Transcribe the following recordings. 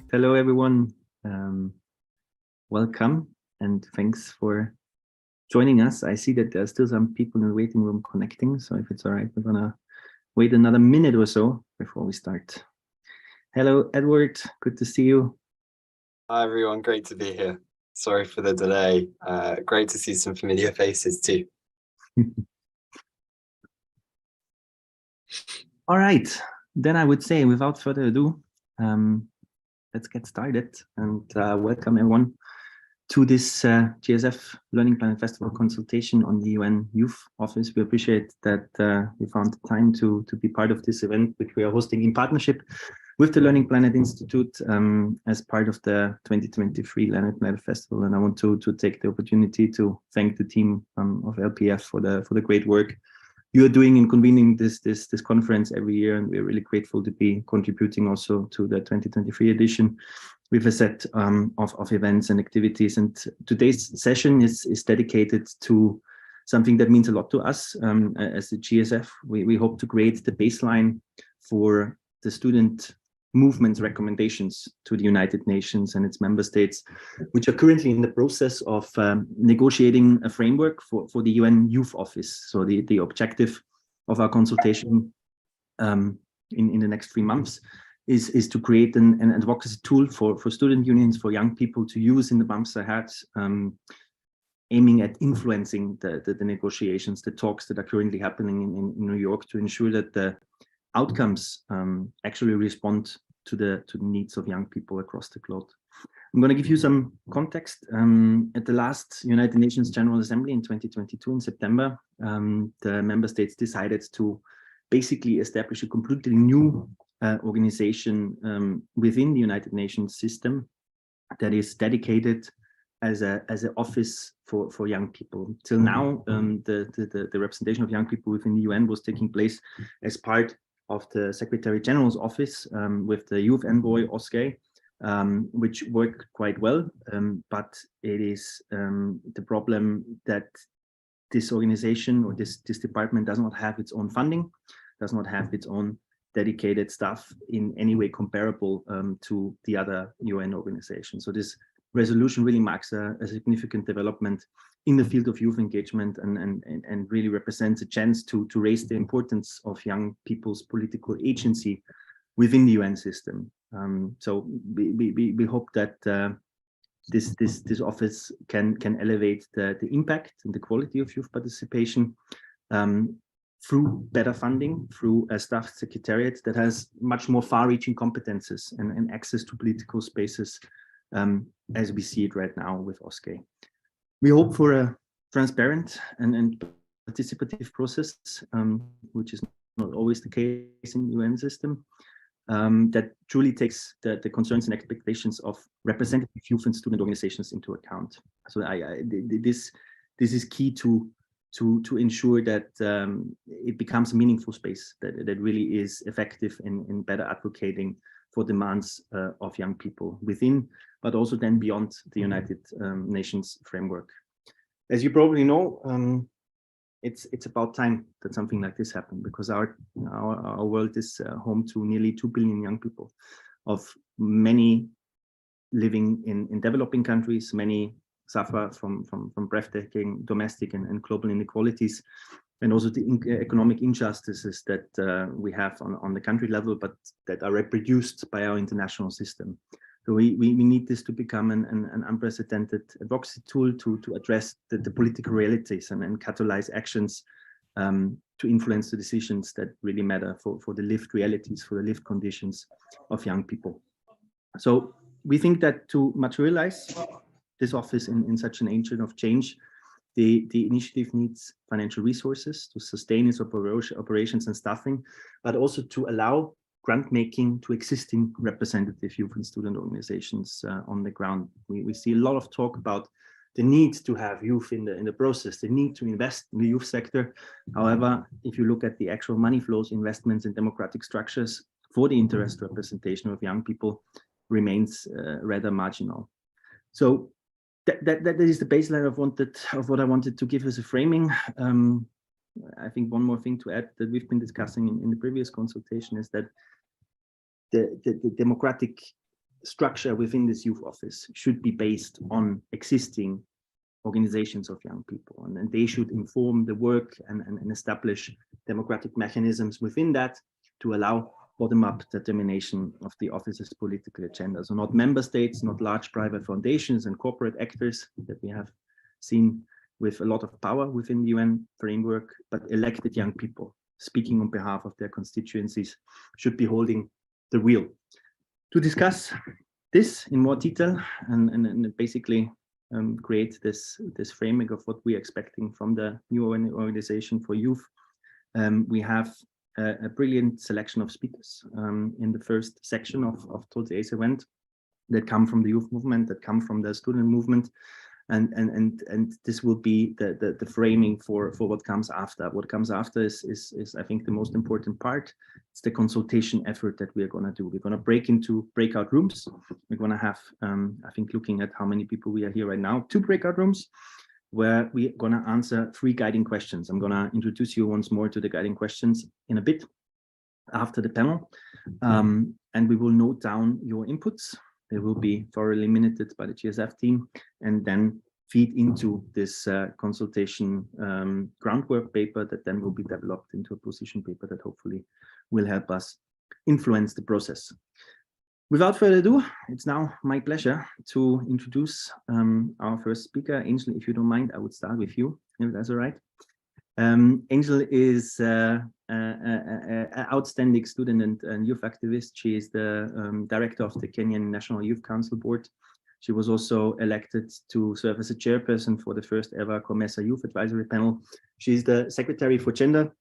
Hello, everyone. Welcome and thanks for joining us. I see that there's still some people in the waiting room connecting, so if it's all right, we're gonna wait another minute or so before we start. Hello, Edward. Good to see you. Hi, everyone. Great to be here. Sorry for the delay. Great to see some familiar faces too. All right, then I would say, without further ado, let's get started and welcome everyone to this GSF Learning Planet Festival consultation on the UN Youth Office. We appreciate that we found the time to be part of this event, which we are hosting in partnership with the Learning Planet Institute as part of the 2023 Learning Planet Festival. And I want to take the opportunity to thank the team of LPF for the great work you are doing in convening this conference every year, and we're really grateful to be contributing also to the 2023 edition with a set of events and activities. And today's session is dedicated to something that means a lot to us as the GSF. We hope to create the baseline for the student movement's recommendations to the United Nations and its member states, which are currently in the process of negotiating a framework for the UN Youth Office. So the objective of our consultation in the next 3 months is to create an advocacy tool for student unions, for young people to use in the months ahead, aiming at influencing the negotiations, the talks that are currently happening in New York, to ensure that the outcomes actually respond to the needs of young people across the globe. I'm going to give you some context. At the last United Nations General Assembly in 2022 in September, the member states decided to basically establish a completely new organization within the United Nations system that is dedicated as an office for young people. Till now, the representation of young people within the UN was taking place as part of the Secretary General's office with the Youth Envoy, OSCE, which worked quite well. But it is the problem that this organization or this department does not have its own funding, does not have its own dedicated staff in any way comparable to the other UN organizations. So this resolution really marks a significant development in the field of youth engagement and really represents a chance to raise the importance of young people's political agency within the UN system. So we hope that this office can elevate the impact and the quality of youth participation through better funding, through a staff secretariat that has much more far-reaching competences and access to political spaces as we see it right now with OSCE. We hope for a transparent and participative process, which is not always the case in the UN system, that truly takes the concerns and expectations of representative youth and student organizations into account. So this is key to ensure that it becomes a meaningful space that really is effective in better advocating for demands of young people within, but also then beyond the United Nations framework. As you probably know, it's about time that something like this happened, because our world is home to nearly 2 billion young people, of many living in developing countries. Many suffer from breathtaking domestic and global inequalities, and also the economic injustices that we have on the country level, but that are reproduced by our international system. So we need this to become an unprecedented advocacy tool to address the political realities and catalyze actions to influence the decisions that really matter for the lived realities, for the lived conditions of young people. So we think that to materialize this office in such an agent of change, the initiative needs financial resources to sustain its operations and staffing, but also to allow grant making to existing representative youth and student organizations on the ground. We see a lot of talk about the need to have youth in the process, the need to invest in the youth sector. However, if you look at the actual money flows, investments in democratic structures for the interest representation of young people remains rather marginal. So that is the baseline of what I wanted to give as a framing. I think one more thing to add that we've been discussing in the previous consultation is that the democratic structure within this youth office should be based on existing organizations of young people, and they should inform the work and establish democratic mechanisms within that to allow bottom-up determination of the office's political agenda. So not member states, not large private foundations and corporate actors that we have seen with a lot of power within the UN framework, but elected young people speaking on behalf of their constituencies should be holding the wheel. To discuss this in more detail and basically create this framework of what we're expecting from the new organization for youth, we have a brilliant selection of speakers in the first section of today's event that come from the youth movement, that come from the student movement, and this will be the framing for what comes after. What comes after is I think the most important part. It's the consultation effort that we are going to do. We're going to break into breakout rooms. We're going to have I think, looking at how many people we are here right now, 2 breakout rooms where we're going to answer 3 guiding questions. I'm going to introduce you once more to the guiding questions in a bit after the panel, and we will note down your inputs. They will be thoroughly minuted by the GSF team and then feed into this consultation groundwork paper that then will be developed into a position paper that hopefully will help us influence the process. Without further ado, it's now my pleasure to introduce our first speaker. Angel, if you don't mind, I would start with you, if that's all right. Angel is an outstanding student and youth activist. She is the director of the Kenyan National Youth Council Board. She was also elected to serve as a chairperson for the first ever COMESA Youth Advisory Panel. She is the Secretary for Gender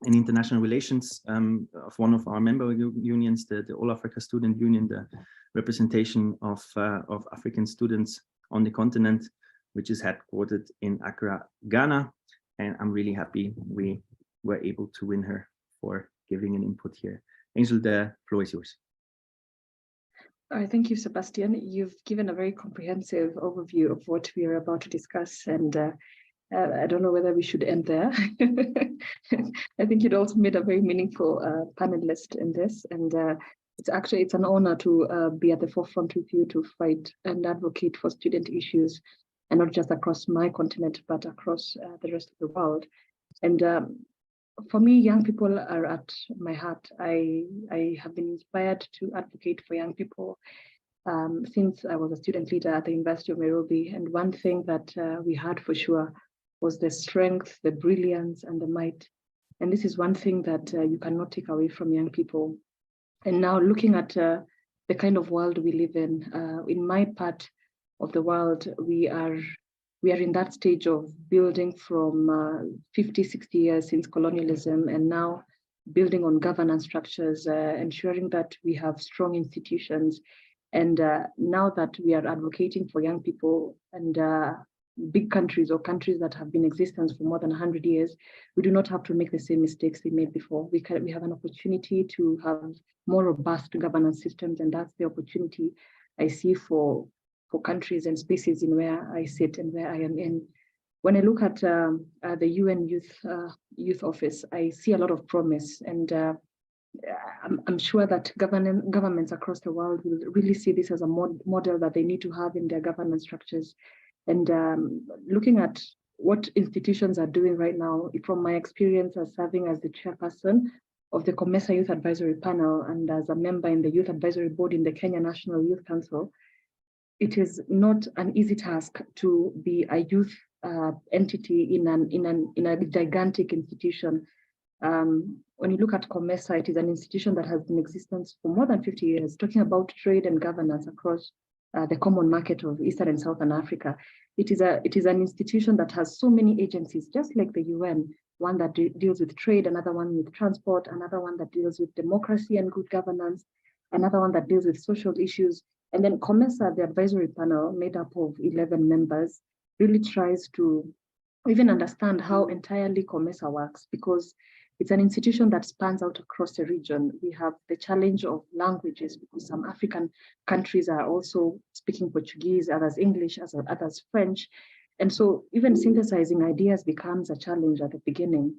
and International Relations of one of our member unions, the All Africa Student Union, the representation of African students on the continent, which is headquartered in Accra, Ghana. And I'm really happy we were able to win her for giving an input here. Angel, the floor is yours. All right, thank you, Sebastian. You've given a very comprehensive overview of what we are about to discuss, and I don't know whether we should end there. I think you'd also made a very meaningful panelist in this, and it's an honor to be at the forefront with you to fight and advocate for student issues, and not just across my continent, but across the rest of the world. And for me, young people are at my heart. I have been inspired to advocate for young people since I was a student leader at the University of Nairobi. And one thing that we had for sure was the strength, the brilliance, and the might. And this is one thing that you cannot take away from young people. And now looking at the kind of world we live in my part of the world, we are in that stage of building from 50, 60 years since colonialism, and now building on governance structures, ensuring that we have strong institutions. And now that we are advocating for young people and big countries or countries that have been in existence for more than 100 years, we do not have to make the same mistakes we made before. We have an opportunity to have more robust governance systems, and that's the opportunity I see for countries and spaces in where I sit and where I am in. When I look at the UN Youth Office, I see a lot of promise, and I'm sure that governments across the world will really see this as a model that they need to have in their governance structures. And looking at what institutions are doing right now, from my experience as serving as the chairperson of the COMESA Youth Advisory Panel and as a member in the Youth Advisory Board in the Kenya National Youth Council, it is not an easy task to be a youth entity in a gigantic institution. When you look at COMESA, it is an institution that has been in existence for more than 50 years, talking about trade and governance across the common market of Eastern and Southern Africa. It is an institution that has so many agencies, just like the UN, one that deals with trade, another one with transport, another one that deals with democracy and good governance, another one that deals with social issues. And then COMESA, the advisory panel made up of 11 members, really tries to even understand how entirely COMESA works, because it's an institution that spans out across the region. We have the challenge of languages, because some African countries are also speaking Portuguese, others English, others French. And so even synthesizing ideas becomes a challenge at the beginning.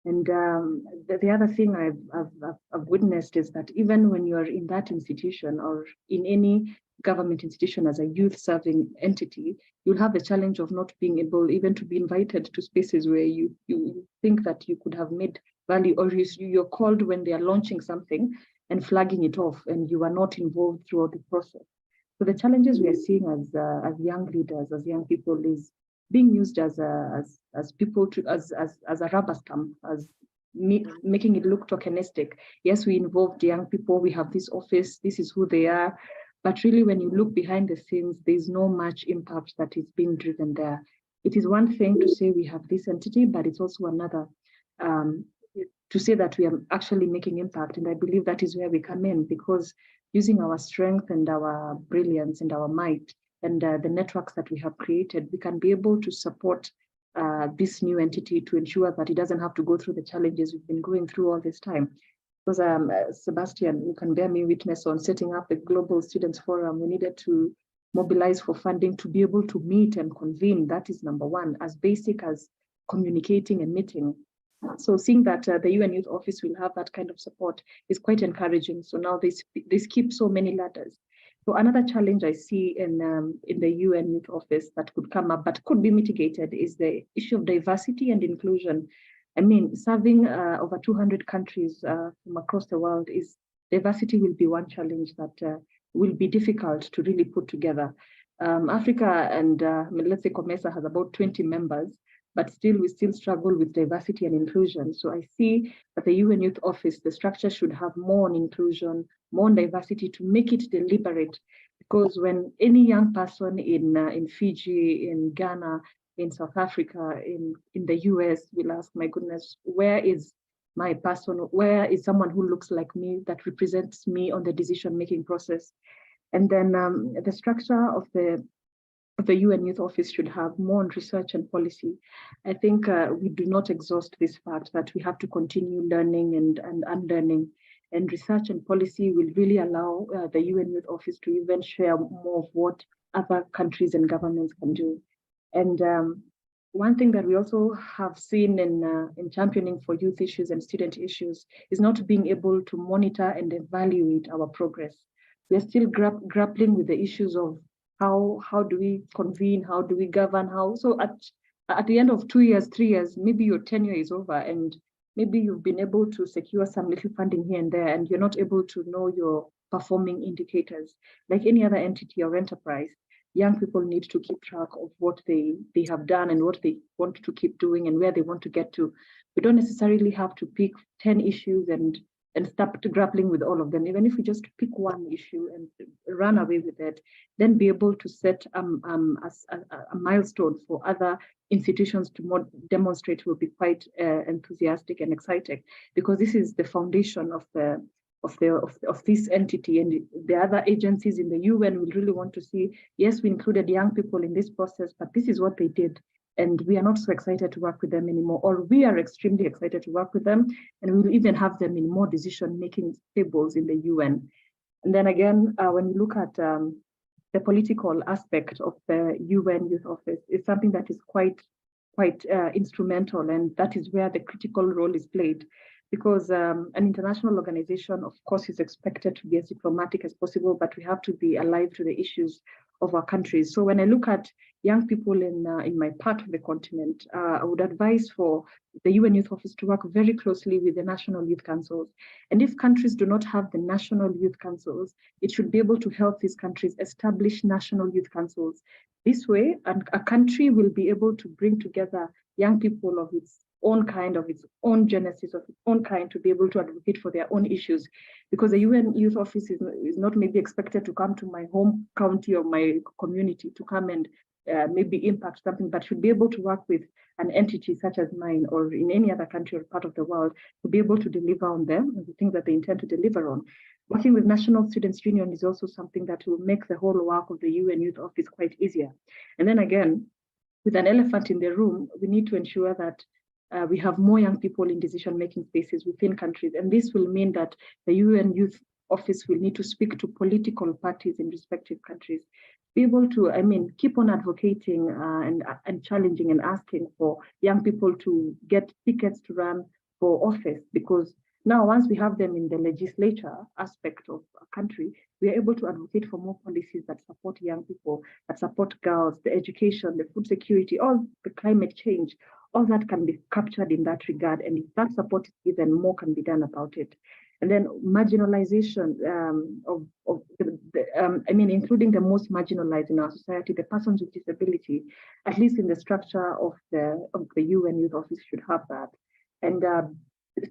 And the other thing I've witnessed is that even when you're in that institution or in any government institution as a youth serving entity, you'll have the challenge of not being able even to be invited to spaces where you think that you could have made value, or you're called when they are launching something and flagging it off, and you are not involved throughout the process. So the challenges we are seeing as young leaders, as young people, is being used as people to as a rubber stamp, as making it look tokenistic. Yes, we involved young people. We have this office. This is who they are. But really, when you look behind the scenes, there's no much impact that is being driven there. It is one thing to say we have this entity, but it's also another to say that we are actually making impact. And I believe that is where we come in, because using our strength and our brilliance and our might and the networks that we have created, we can be able to support this new entity to ensure that it doesn't have to go through the challenges we've been going through all this time. Because Sebastian, you can bear me witness on setting up the Global Students Forum. We needed to mobilize for funding to be able to meet and convene. That is number one, as basic as communicating and meeting. So seeing that the UN Youth Office will have that kind of support is quite encouraging. So now they skip so many ladders. So another challenge I see in the UN Youth Office that could come up but could be mitigated is the issue of diversity and inclusion. I mean, serving over 200 countries from across the world, is diversity will be one challenge that will be difficult to really put together. Africa and let's say COMESA has about 20 members, but still we still struggle with diversity and inclusion. So I see that the UN Youth Office, the structure should have more on inclusion, more on diversity to make it deliberate. Because when any young person in Fiji, in Ghana, in South Africa, in the US will ask, my goodness, where is my person? Where is someone who looks like me, that represents me on the decision-making process? And then the structure of the UN Youth Office should have more on research and policy. I think we do not exhaust this fact that we have to continue learning and unlearning. And research and policy will really allow the UN Youth Office to even share more of what other countries and governments can do. And one thing that we also have seen in championing for youth issues and student issues is not being able to monitor and evaluate our progress. We're still grappling with the issues of how do we convene, how do we govern, so at the end of 2 years, 3 years, maybe your tenure is over and maybe you've been able to secure some little funding here and there, and you're not able to know your performing indicators. Like any other entity or enterprise, young people need to keep track of what they have done and what they want to keep doing and where they want to get to. We don't necessarily have to pick 10 issues and start grappling with all of them. Even if we just pick one issue and run away with it, then be able to set a milestone for other institutions to demonstrate will be quite enthusiastic and exciting, because this is the foundation of this entity, and the other agencies in the UN will really want to see, yes, we included young people in this process, but this is what they did. And we are not so excited to work with them anymore, or we are extremely excited to work with them, and we'll even have them in more decision-making tables in the UN. And then again, when you look at the political aspect of the UN Youth Office, it's something that is quite instrumental, and that is where the critical role is played. Because an international organization, of course, is expected to be as diplomatic as possible, but we have to be alive to the issues of our countries. So when I look at young people in my part of the continent, I would advise for the UN Youth Office to work very closely with the national youth councils. And if countries do not have the national youth councils, it should be able to help these countries establish national youth councils. This way, a country will be able to bring together young people of its own kind, of its own genesis, of its own kind, to be able to advocate for their own issues. Because the UN Youth Office is not maybe expected to come to my home county or my community to come and maybe impact something, but should be able to work with an entity such as mine or in any other country or part of the world to be able to deliver on them and the things that they intend to deliver on. Working with National Students' Union is also something that will make the whole work of the UN Youth Office quite easier. And then again, with an elephant in the room, we need to ensure that we have more young people in decision-making spaces within countries. And this will mean that the UN Youth Office will need to speak to political parties in respective countries, be able to, keep on advocating and challenging and asking for young people to get tickets to run for office, because now once we have them in the legislature aspect of a country, we are able to advocate for more policies that support young people, that support girls, the education, the food security, all the climate change, all that can be captured in that regard. And if that support is given, more can be done about it. And then marginalization including the most marginalized in our society, the persons with disability, at least in the structure of the UN Youth Office should have that. And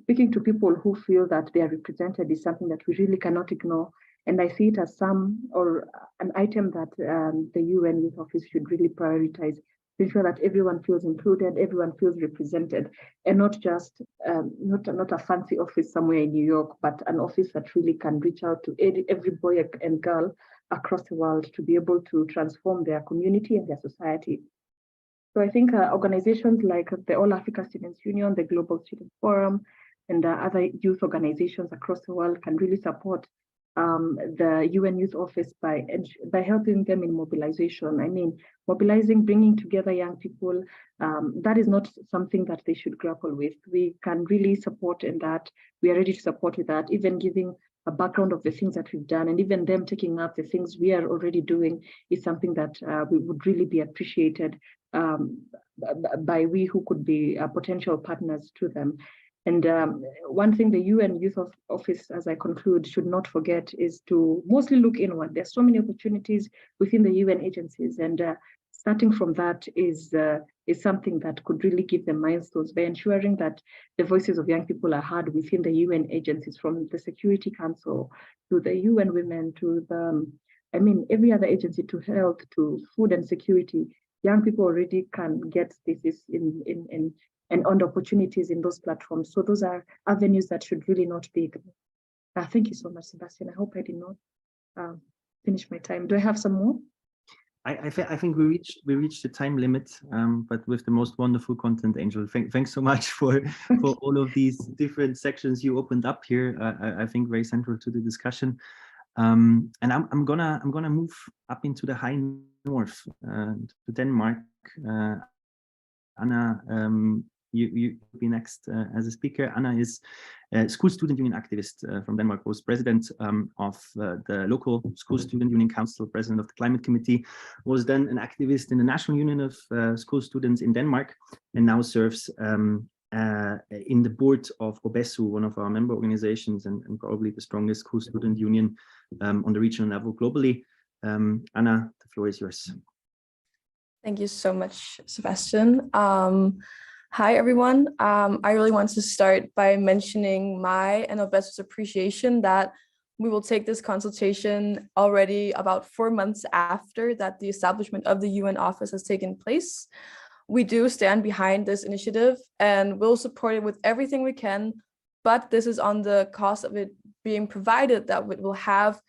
speaking to people who feel that they are represented is something that we really cannot ignore. And I see it as an item that the UN Youth Office should really prioritize, to ensure that everyone feels included, everyone feels represented, and not just not a fancy office somewhere in New York, but an office that really can reach out to every boy and girl across the world to be able to transform their community and their society. So I think organizations like the All Africa Students Union, the Global Student Forum, and other youth organizations across the world can really support the UN Youth Office by helping them in mobilization. I mean, mobilizing, bringing together young people, that is not something that they should grapple with. We can really support in that. We are ready to support with that, even giving a background of the things that we've done, and even them taking up the things we are already doing is something that we would really be appreciated by we who could be potential partners to them. And one thing the UN Youth Office, as I conclude, should not forget is to mostly look inward. There's so many opportunities within the UN agencies, and starting from that is something that could really give them milestones by ensuring that the voices of young people are heard within the UN agencies, from the Security Council to the UN Women to every other agency, to health, to food and security. Young people already can get this and on opportunities in those platforms. So those are avenues that should really not be ignored. Thank you so much, Sebastian. I hope I did not finish my time. Do I have some more? I think we reached the time limit, but with the most wonderful content, Angel. Thanks so much for all of these different sections you opened up here. I think very central to the discussion. And I'm gonna move up into the high north, to Denmark. Anna, you be next as a speaker. Anna is a school student union activist from Denmark, was president of the local school student union council, president of the climate committee, was then an activist in the National Union of School Students in Denmark, and now serves in the board of OBESU, one of our member organizations, and probably the strongest school student union on the regional level globally. Anna, the floor is yours. Thank you so much, Sebastian. Hi, everyone. I really want to start by mentioning my and OBESU's appreciation that we will take this consultation already about 4 months after that the establishment of the UN office has taken place. We do stand behind this initiative and will support it with everything we can, but this is on the cost of it being provided that it will have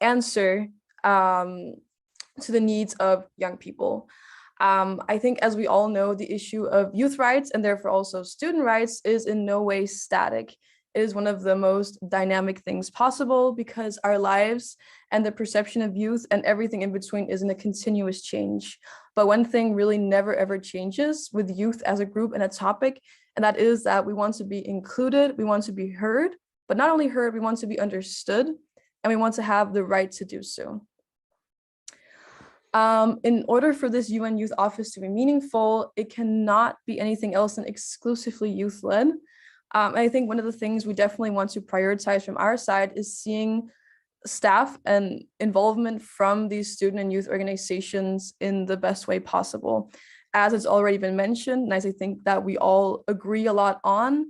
answer to the needs of young people. I think, as we all know, the issue of youth rights and therefore also student rights is in no way static. It is one of the most dynamic things possible because our lives and the perception of youth and everything in between is in a continuous change. But one thing really never ever changes with youth as a group and a topic, and that is that we want to be included, we want to be heard, but not only heard, we want to be understood, and we want to have the right to do so. In order for this UN Youth Office to be meaningful, it cannot be anything else than exclusively youth-led. I think one of the things we definitely want to prioritize from our side is seeing staff and involvement from these student and youth organizations in the best way possible. As it's already been mentioned, and as I think that we all agree a lot on,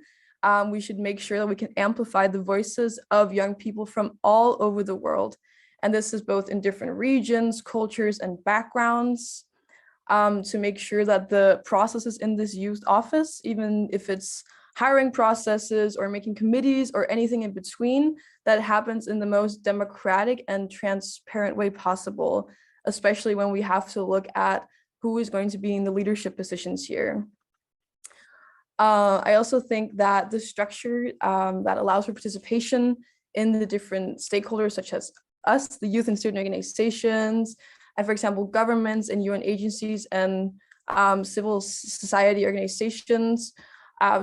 we should make sure that we can amplify the voices of young people from all over the world. And this is both in different regions, cultures, and backgrounds, to make sure that the processes in this youth office, even if it's hiring processes or making committees or anything in between, that happens in the most democratic and transparent way possible, especially when we have to look at who is going to be in the leadership positions here. I also think that the structure that allows for participation in the different stakeholders, such as us, the youth and student organizations, and for example, governments and UN agencies and civil society organizations,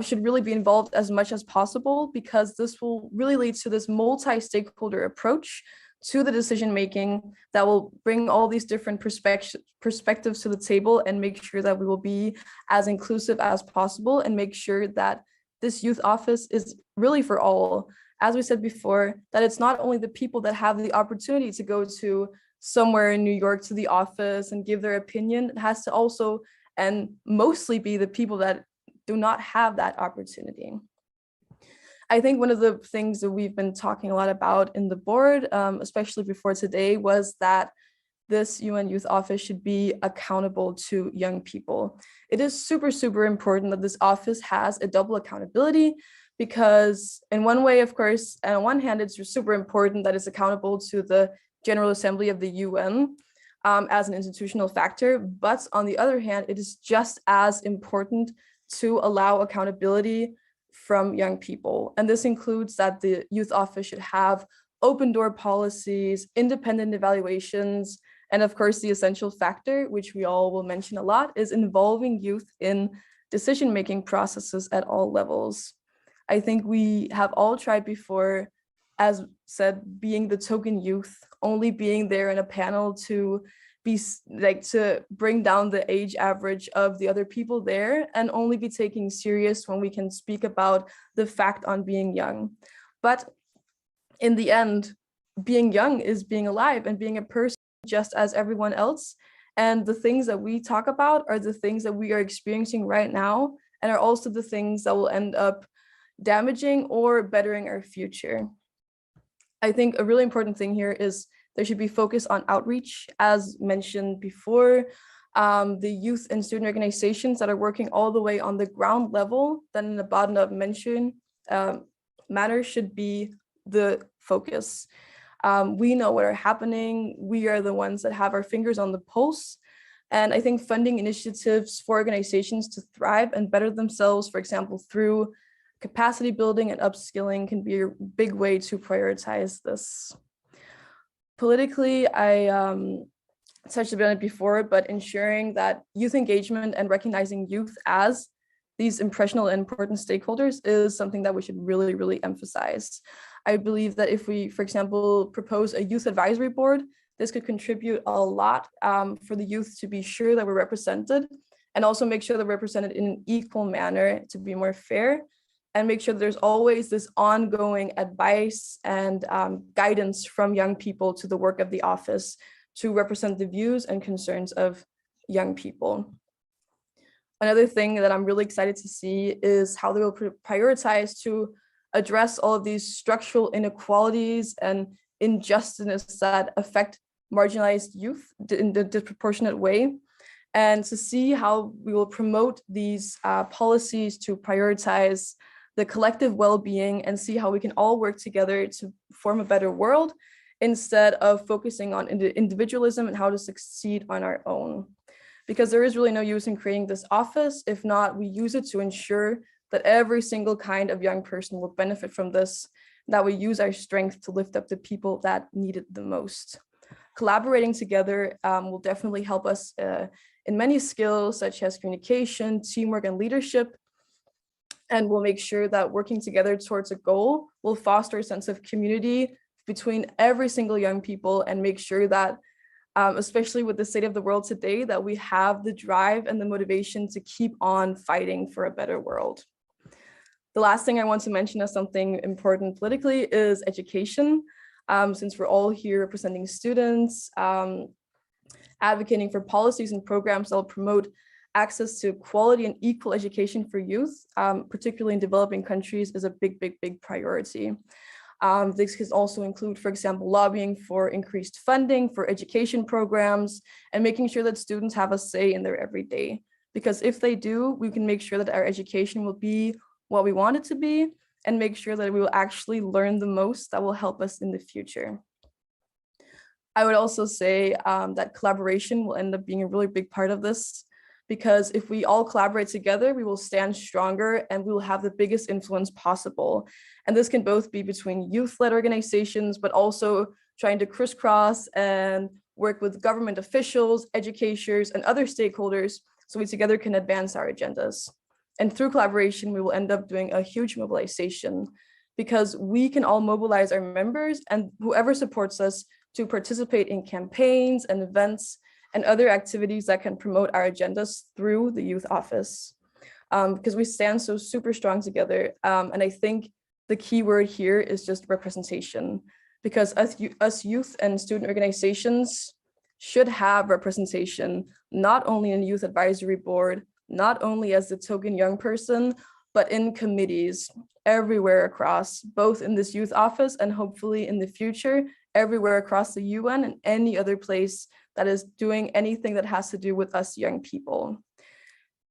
should really be involved as much as possible, because this will really lead to this multi-stakeholder approach to the decision making that will bring all these different perspectives to the table and make sure that we will be as inclusive as possible and make sure that this youth office is really for all. As we said before, that it's not only the people that have the opportunity to go to somewhere in New York to the office and give their opinion. It has to also and mostly be the people that do not have that opportunity. I think one of the things that we've been talking a lot about in the board, especially before today, was that this UN Youth Office should be accountable to young people. It is super, super important that this office has a double accountability, because in one way, of course, and on one hand, it's super important that it's accountable to the General Assembly of the UN as an institutional factor. But on the other hand, it is just as important to allow accountability from young people. And this includes that the youth office should have open door policies, independent evaluations, and of course, the essential factor, which we all will mention a lot, is involving youth in decision-making processes at all levels. I think we have all tried before, as said, being the token youth, only being there in a panel to be like to bring down the age average of the other people there, and only be taken serious when we can speak about the fact on being young. But in the end, being young is being alive and being a person just as everyone else. And the things that we talk about are the things that we are experiencing right now, and are also the things that will end up damaging or bettering our future. I think a really important thing here is there should be focus on outreach, as mentioned before. The youth and student organizations that are working all the way on the ground level, then in the bottom-up mention manner, should be the focus. We know what are happening. We are the ones that have our fingers on the pulse. And I think funding initiatives for organizations to thrive and better themselves, for example, through capacity building and upskilling, can be a big way to prioritize this. Politically, I touched a bit on it before, but ensuring that youth engagement and recognizing youth as these impressionable and important stakeholders is something that we should really, really emphasize. I believe that if we, for example, propose a youth advisory board, this could contribute a lot for the youth to be sure that we're represented, and also make sure that we're represented in an equal manner to be more fair, and make sure that there's always this ongoing advice and guidance from young people to the work of the office to represent the views and concerns of young people. Another thing that I'm really excited to see is how they will prioritize to address all of these structural inequalities and injustices that affect marginalized youth in a disproportionate way, and to see how we will promote these policies to prioritize the collective well-being and see how we can all work together to form a better world, instead of focusing on individualism and how to succeed on our own. Because there is really no use in creating this office if not we use it to ensure that every single kind of young person will benefit from this, that we use our strength to lift up the people that need it the most. Collaborating together will definitely help us in many skills such as communication, teamwork, and leadership, and we'll make sure that working together towards a goal will foster a sense of community between every single young people, and make sure that, especially with the state of the world today, that we have the drive and the motivation to keep on fighting for a better world. The last thing I want to mention as something important politically is education. Since we're all here representing students, advocating for policies and programs that will promote access to quality and equal education for youth, particularly in developing countries, is a big, big, big priority. This can also include, for example, lobbying for increased funding for education programs and making sure that students have a say in their everyday. Because if they do, we can make sure that our education will be what we want it to be, and make sure that we will actually learn the most that will help us in the future. I would also say that collaboration will end up being a really big part of this, because if we all collaborate together, we will stand stronger and we will have the biggest influence possible. And this can both be between youth-led organizations, but also trying to crisscross and work with government officials, educators, and other stakeholders, so we together can advance our agendas. And through collaboration, we will end up doing a huge mobilization, because we can all mobilize our members and whoever supports us to participate in campaigns and events and other activities that can promote our agendas through the youth office. Because we stand so super strong together. And I think the key word here is just representation, because us youth and student organizations should have representation, not only in the youth advisory board, not only as the token young person, but in committees everywhere across, both in this youth office and hopefully in the future, everywhere across the UN and any other place that is doing anything that has to do with us young people.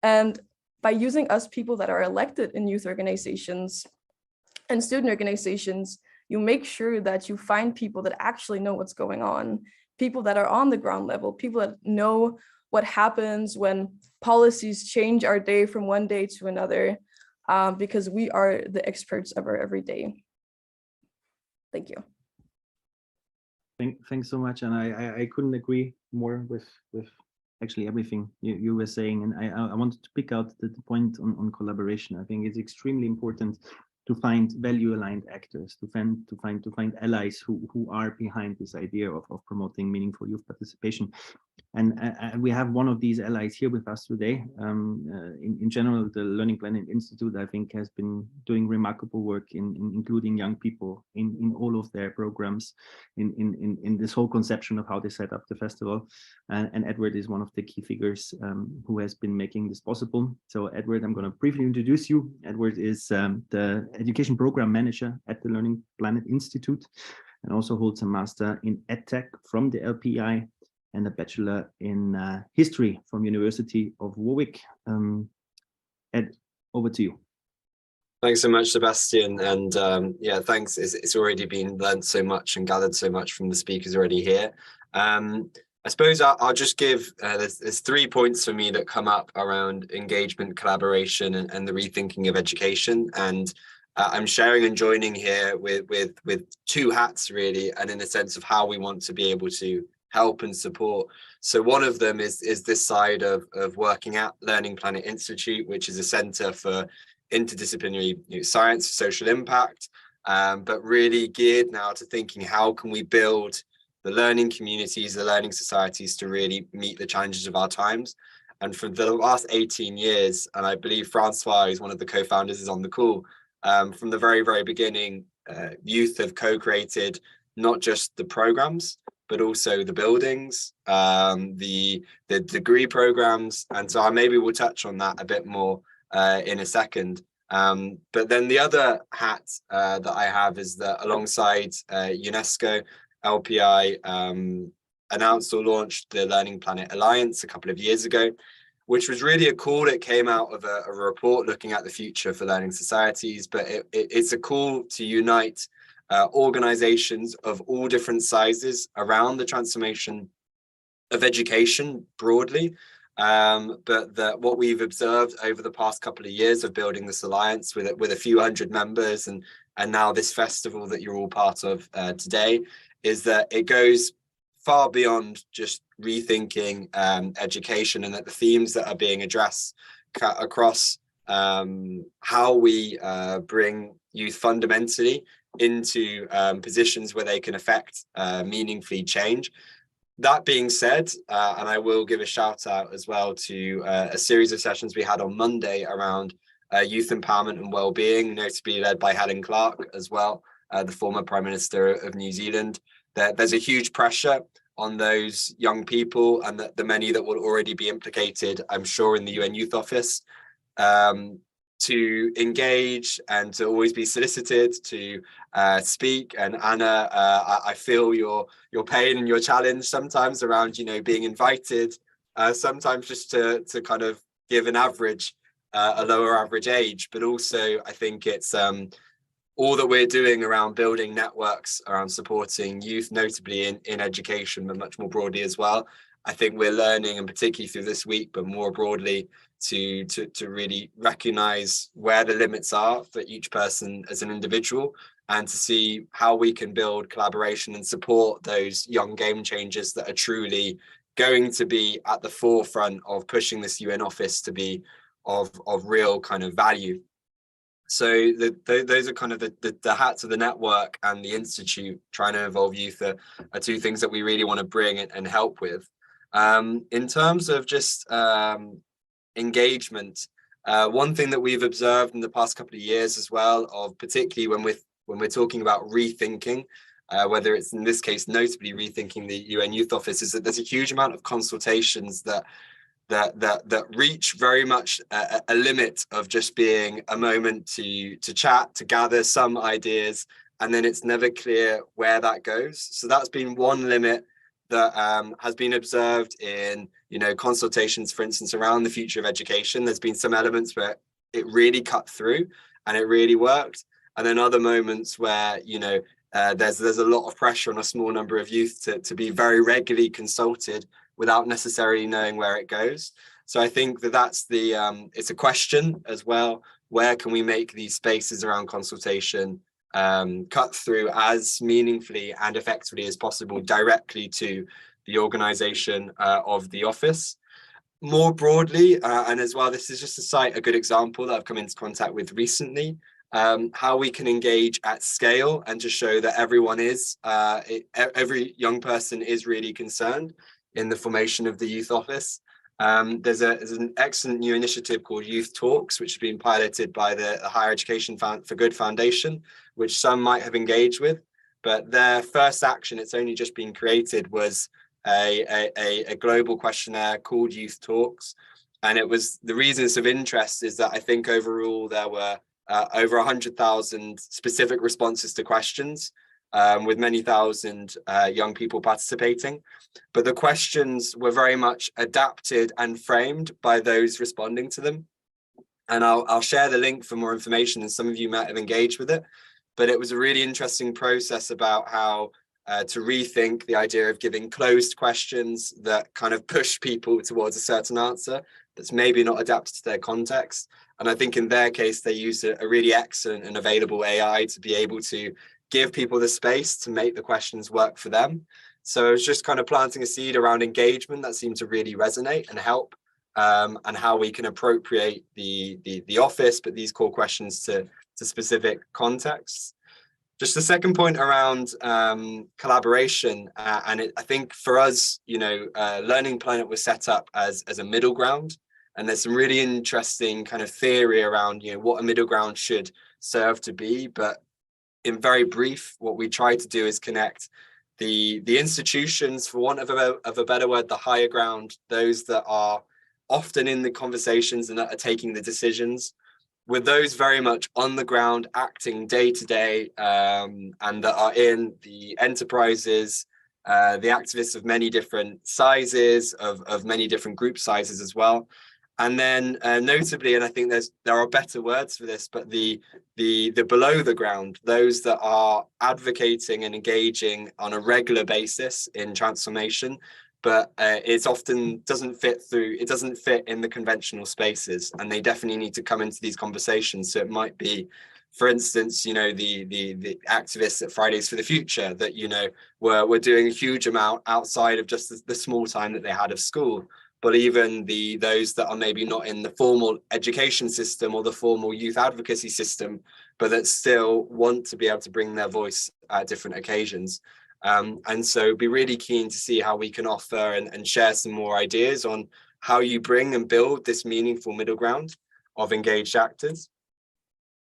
And by using us people that are elected in youth organizations and student organizations, you make sure that you find people that actually know what's going on, people that are on the ground level, people that know what happens when policies change our day from one day to another, because we are the experts of our everyday. Thank you. Thanks so much, and I couldn't agree more with actually everything you were saying, and I wanted to pick out the point on collaboration. I think it's extremely important to find value-aligned actors, to find allies who are behind this idea of promoting meaningful youth participation. And we have one of these allies here with us today. In general, the Learning Planet Institute, I think, has been doing remarkable work in including young people in all of their programs, in this whole conception of how they set up the festival. And Edward is one of the key figures who has been making this possible. So Edward, I'm going to briefly introduce you. Edward is the Education Program Manager at the Learning Planet Institute, and also holds a Master in EdTech from the LPI and a Bachelor in History from University of Warwick. Ed, over to you. Thanks so much, Sebastian. And yeah, thanks. It's already been learned so much and gathered so much from the speakers already here. I suppose I'll just give, there's 3 points for me that come up around engagement, collaboration, and the rethinking of education. And I'm sharing and joining here with 2 hats, really, and in a sense of how we want to be able to help and support. So one of them is this side of working at Learning Planet Institute, which is a center for interdisciplinary science, social impact, but really geared now to thinking, how can we build the learning communities, the learning societies to really meet the challenges of our times? And for the last 18 years, and I believe Francois, who's one of the co-founders, is on the call, from the very, very beginning, youth have co-created not just the programs, but also the buildings, the degree programs. And so maybe we'll touch on that a bit more in a second. But then the other hat that I have is that alongside UNESCO, LPI announced or launched the Learning Planet Alliance a couple of years ago, which was really a call that came out of a report looking at the future for learning societies. But it's a call to unite organizations of all different sizes around the transformation of education broadly. But what we've observed over the past couple of years of building this alliance with a few hundred members and now this festival that you're all part of today, is that it goes far beyond just rethinking education, and that the themes that are being addressed across how we bring youth fundamentally into positions where they can affect meaningfully change. That being said, and I will give a shout out as well to a series of sessions we had on Monday around youth empowerment and well-being, notably led by Helen Clark as well, the former Prime Minister of New Zealand. There's a huge pressure on those young people, and the many that will already be implicated, I'm sure, in the UN Youth Office, to engage and to always be solicited to speak. And Anna, I feel your pain and your challenge sometimes around, being invited, sometimes just to kind of give an average, a lower average age, but also I think it's all that we're doing around building networks, around supporting youth, notably in education, but much more broadly as well. I think we're learning, and particularly through this week, but more broadly, to really recognize where the limits are for each person as an individual, and to see how we can build collaboration and support those young game changers that are truly going to be at the forefront of pushing this UN office to be of real kind of value. So those are kind of the hats of the network and the institute trying to involve youth are two things that we really want to bring and help with. In terms of just engagement, one thing that we've observed in the past couple of years as well, of particularly when we're talking about rethinking, whether it's in this case notably rethinking the UN Youth Office, is that there's a huge amount of consultations that reach very much a limit of just being a moment to chat, to gather some ideas, and then it's never clear where that goes. So that's been one limit that has been observed in, you know, consultations, for instance, around the future of education. There's been some elements where it really cut through and it really worked, and then other moments where, you know, there's a lot of pressure on a small number of youth to be very regularly consulted without necessarily knowing where it goes. So I think that's it's a question as well. Where can we make these spaces around consultation cut through as meaningfully and effectively as possible directly to the organization of the office? More broadly, and as well, this is just to cite a good example that I've come into contact with recently, how we can engage at scale and to show that everyone is, every young person is really concerned in the formation of the youth office. There's an excellent new initiative called Youth Talks, which has been piloted by the Higher Education for Good Foundation, which some might have engaged with, but their first action, it's only just been created, was a global questionnaire called Youth Talks. And it was, the reasons of interest is that I think overall there were over 100,000 specific responses to questions, with many thousand young people participating. But the questions were very much adapted and framed by those responding to them. And I'll share the link for more information, and some of you might have engaged with it. But it was a really interesting process about how to rethink the idea of giving closed questions that kind of push people towards a certain answer that's maybe not adapted to their context. And I think in their case, they used a really excellent and available AI to be able to give people the space to make the questions work for them. So it was just kind of planting a seed around engagement that seemed to really resonate and help, and how we can appropriate the office, but these core questions to specific contexts. Just the second point around collaboration, and I think for us, you know, Learning Planet was set up as a middle ground, and there's some really interesting kind of theory around, you know, what a middle ground should serve to be. But in very brief, what we try to do is connect the institutions, for want of a better word, the higher ground, those that are often in the conversations and that are taking the decisions, with those very much on the ground, acting day to day, and that are in the enterprises, the activists of many different sizes, of many different group sizes as well. And then notably, and I think there are better words for this, but the below the ground, those that are advocating and engaging on a regular basis in transformation, but it often doesn't fit in the conventional spaces, and they definitely need to come into these conversations. So it might be, for instance, you know, the activists at Fridays for the Future that, you know, were doing a huge amount outside of just the small time that they had of school. But even those that are maybe not in the formal education system or the formal youth advocacy system, but that still want to be able to bring their voice at different occasions. And so be really keen to see how we can offer and share some more ideas on how you bring and build this meaningful middle ground of engaged actors.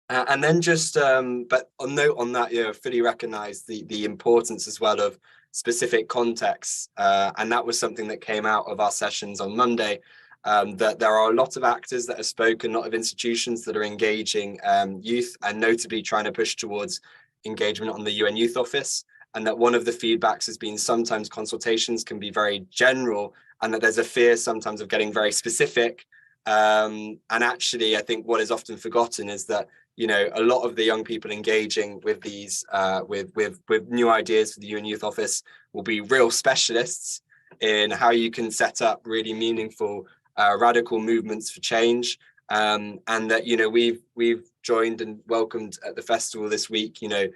And then just, but on note on that, you know, fully recognize the importance as well of specific contexts. And that was something that came out of our sessions on Monday, that there are a lot of actors that have spoken, a lot of institutions that are engaging youth, and notably trying to push towards engagement on the UN Youth Office. And that one of the feedbacks has been sometimes consultations can be very general, and that there's a fear sometimes of getting very specific. And actually, I think what is often forgotten is that, you know, a lot of the young people engaging with these, with new ideas for the UN Youth Office will be real specialists in how you can set up really meaningful, radical movements for change. And that, you know, we've joined and welcomed at the festival this week, you know,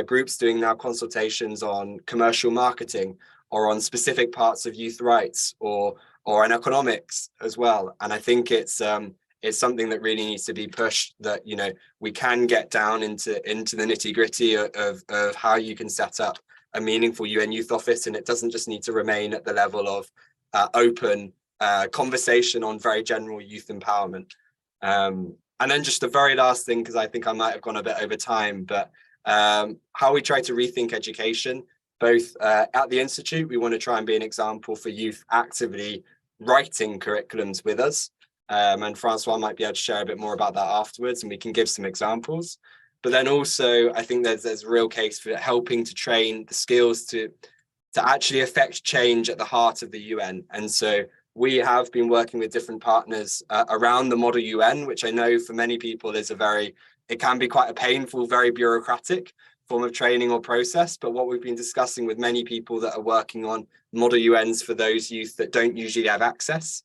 groups doing now consultations on commercial marketing or on specific parts of youth rights or on economics as well. And I think it's it's something that really needs to be pushed, that, you know, we can get down into the nitty-gritty of how you can set up a meaningful UN Youth Office, and it doesn't just need to remain at the level of open conversation on very general youth empowerment. And then just the very last thing, because I think I might have gone a bit over time, but how we try to rethink education, both at the Institute. We want to try and be an example for youth actively writing curriculums with us. And Francois might be able to share a bit more about that afterwards, and we can give some examples. But then also, I think there's a real case for helping to train the skills to actually affect change at the heart of the UN. And so we have been working with different partners around the model UN, which I know for many people is it can be quite a painful, very bureaucratic form of training or process. But what we've been discussing with many people that are working on model UNs for those youth that don't usually have access,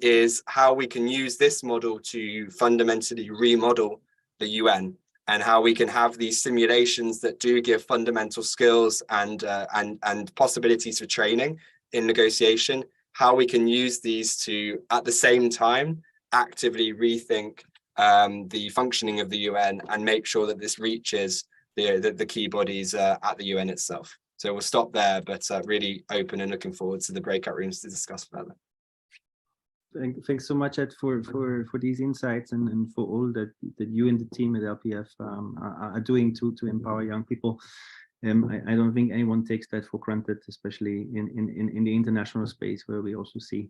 is how we can use this model to fundamentally remodel the UN, and how we can have these simulations that do give fundamental skills and possibilities for training in negotiation, how we can use these to, at the same time, actively rethink the functioning of the UN and make sure that this reaches the key bodies at the UN itself. So we'll stop there, but really open and looking forward to the breakout rooms to discuss further. Thanks so much, Ed, for these insights and for all that you and the team at LPF are doing to empower young people. I don't think anyone takes that for granted, especially in the international space, where we also see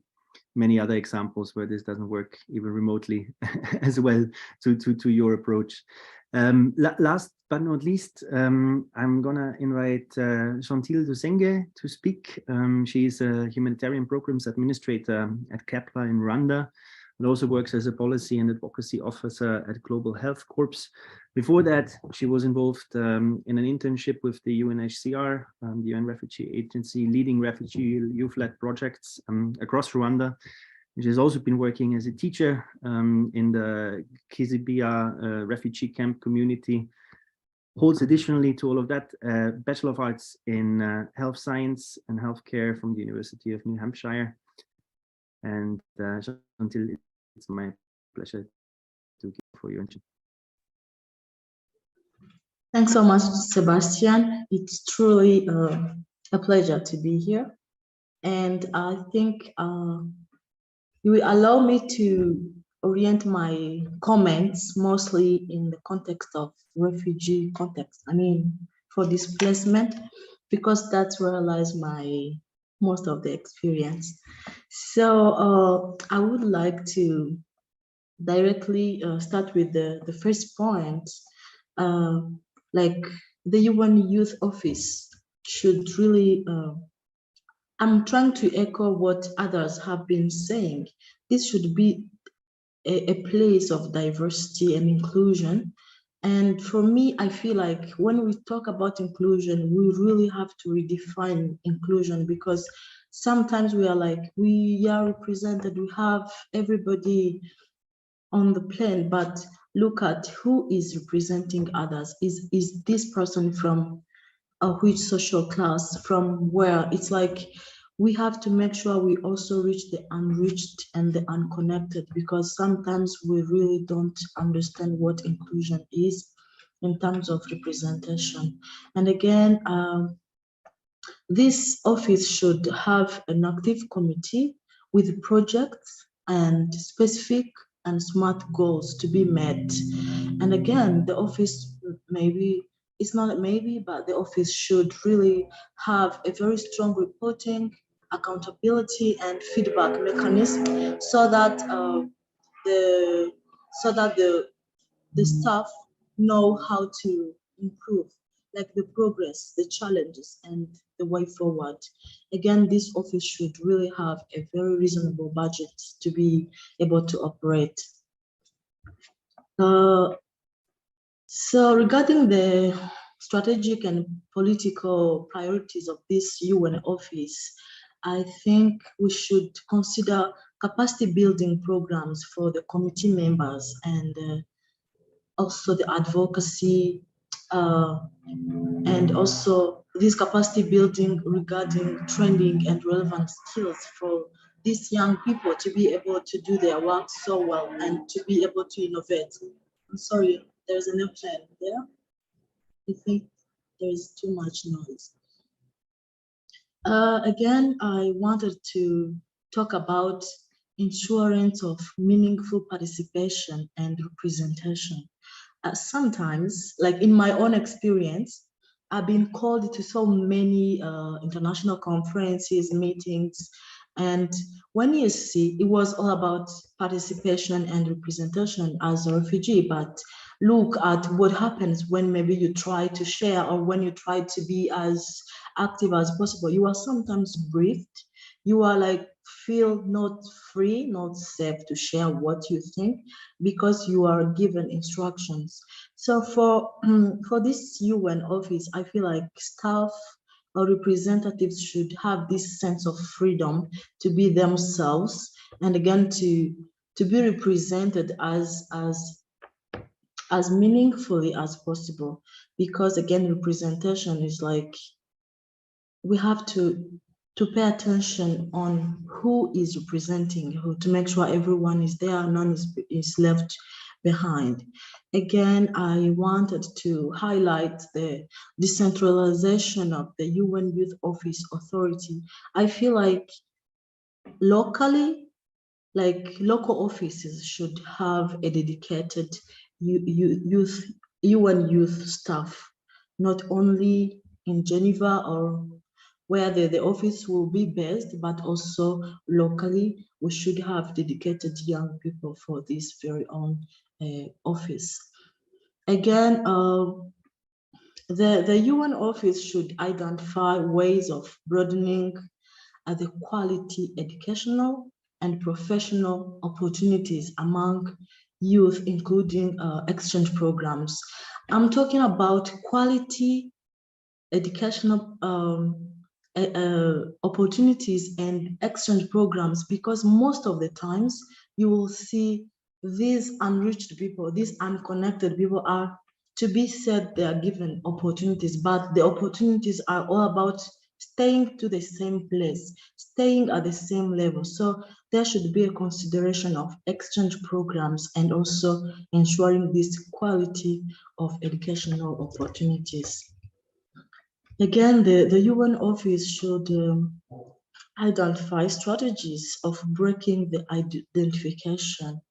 many other examples where this doesn't work even remotely as well to your approach. Last but not least, I'm gonna invite Chantil Dusenge to speak. She's a humanitarian programs administrator at Kepler in Rwanda, and also works as a policy and advocacy officer at Global Health Corps. Before that, she was involved in an internship with the UNHCR, the UN Refugee Agency, leading refugee youth-led projects across Rwanda. She has also been working as a teacher in the Kizibia refugee camp community. Holds additionally to all of that Bachelor of Arts in Health Science and Healthcare from the University of New Hampshire. And until it's my pleasure to give for you. Thanks so much, Sebastian. It's truly a pleasure to be here. And I think you will allow me to orient my comments mostly in the context of refugee context. I mean, for displacement, because that's where lies most of the experience. So I would like to directly start with the first point. Like the UN Youth Office should really, I'm trying to echo what others have been saying. This should be a place of diversity and inclusion. And for me, I feel like when we talk about inclusion, we really have to redefine inclusion, because sometimes we are like, we are represented, we have everybody on the plane, but look at who is representing others. Is this person from which social class, from where? It's like we have to make sure we also reach the unreached and the unconnected, because sometimes we really don't understand what inclusion is in terms of representation. And again, this office should have an active committee with projects and specific and SMART goals to be met. And again, the office it's not maybe, but the office should really have a very strong reporting, accountability, and feedback mechanism, so that the staff know how to improve, like the progress, the challenges, and the way forward. Again, this office should really have a very reasonable budget to be able to operate. So regarding the strategic and political priorities of this UN office, I think we should consider capacity building programs for the committee members, and also the advocacy, and also this capacity building regarding training and relevant skills for these young people to be able to do their work so well and to be able to innovate. I'm sorry, there's an airplane there. I think there's too much noise. Again, I wanted to talk about insurance of meaningful participation and representation. Sometimes, like in my own experience, I've been called to so many international conferences, meetings, and when you see, it was all about participation and representation as a refugee, but look at what happens when maybe you try to share or when you try to be as active as possible. You are sometimes briefed, you are like feel not free, not safe to share what you think because you are given instructions. So for this UN office, I feel like staff or representatives should have this sense of freedom to be themselves and again to be represented as meaningfully as possible, because again representation is like we have to pay attention on who is representing who to make sure everyone is there, none is left behind. Again, I wanted to highlight the decentralization of the UN Youth Office Authority. I feel like locally, like local offices should have a dedicated UN youth staff, not only in Geneva or where the office will be based, but also locally, we should have dedicated young people for this very own office. Again, the UN office should identify ways of broadening the quality educational and professional opportunities among youth, including exchange programs. I'm talking about quality educational opportunities and exchange programs, because most of the times you will see these unreached people, these unconnected people are to be said they are given opportunities, but the opportunities are all about staying to the same place, staying at the same level. So there should be a consideration of exchange programs and also ensuring this quality of educational opportunities. Again, the UN office should identify strategies of breaking the identification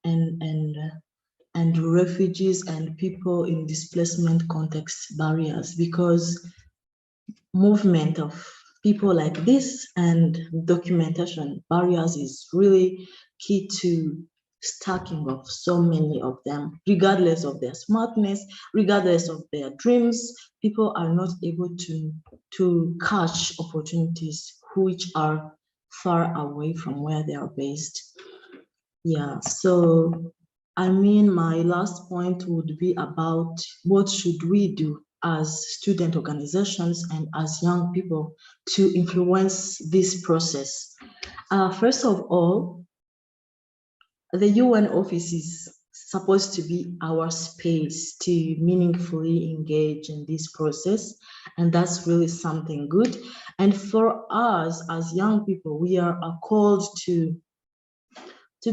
and refugees and people in displacement context barriers, because movement of people like this and documentation barriers is really key to stacking of so many of them. Regardless of their smartness, regardless of their dreams, people are not able to catch opportunities which are far away from where they are based. Yeah, so I mean, my last point would be about what should we do as student organizations and as young people to influence this process. First of all, the UN office is supposed to be our space to meaningfully engage in this process, and that's really something good. And for us as young people, we are called to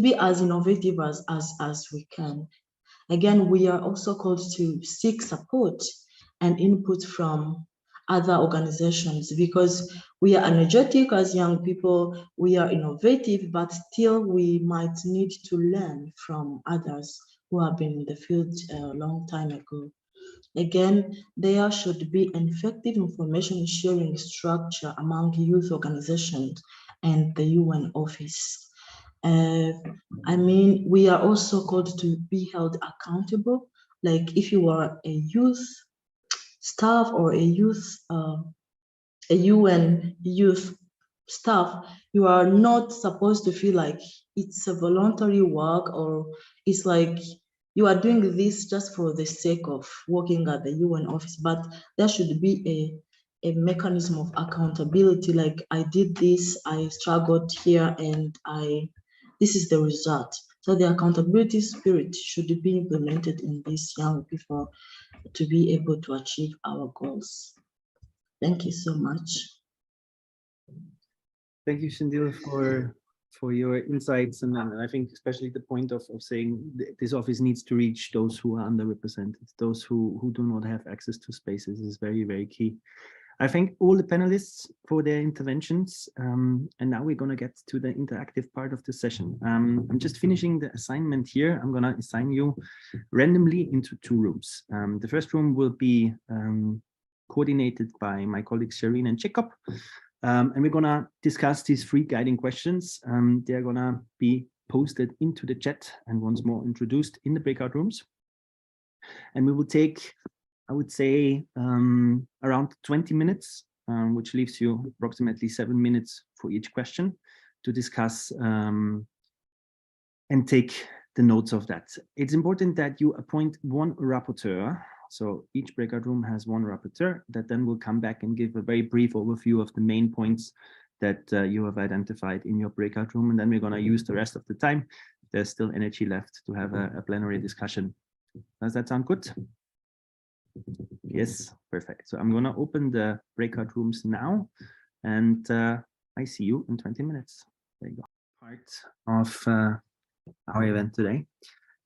be as innovative as we can. Again, we are also called to seek support and input from other organizations, because we are energetic as young people, we are innovative, but still we might need to learn from others who have been in the field a long time ago. Again, there should be an effective information sharing structure among youth organizations and the UN office. I mean, we are also called to be held accountable. Like if you are a youth staff or a UN youth staff, you are not supposed to feel like it's a voluntary work or it's like you are doing this just for the sake of working at the UN office, but there should be a mechanism of accountability. Like I did this, I struggled here, and this is the result. So the accountability spirit should be implemented in these young people to be able to achieve our goals. Thank you so much. Thank you, Sindila, for for your insights, and I think especially the point of saying this office needs to reach those who are underrepresented, those who do not have access to spaces is very, very key. I thank all the panelists for their interventions, and now we're going to get to the interactive part of the session. I'm just finishing the assignment here. I'm going to assign you randomly into 2 rooms. The first room will be coordinated by my colleagues Shireen and Jacob, and we're going to discuss these 3 guiding questions. They're going to be posted into the chat and once more introduced in the breakout rooms. And we will take, I would say, around 20 minutes, which leaves you approximately 7 minutes for each question to discuss and take the notes of that. It's important that you appoint 1 rapporteur. So each breakout room has 1 rapporteur that then will come back and give a very brief overview of the main points that you have identified in your breakout room. And then we're going to use the rest of the time. There's still energy left to have a plenary discussion. Does that sound good? Yes, perfect. So I'm going to open the breakout rooms now, and I see you in 20 minutes. There you go. Part of our event today.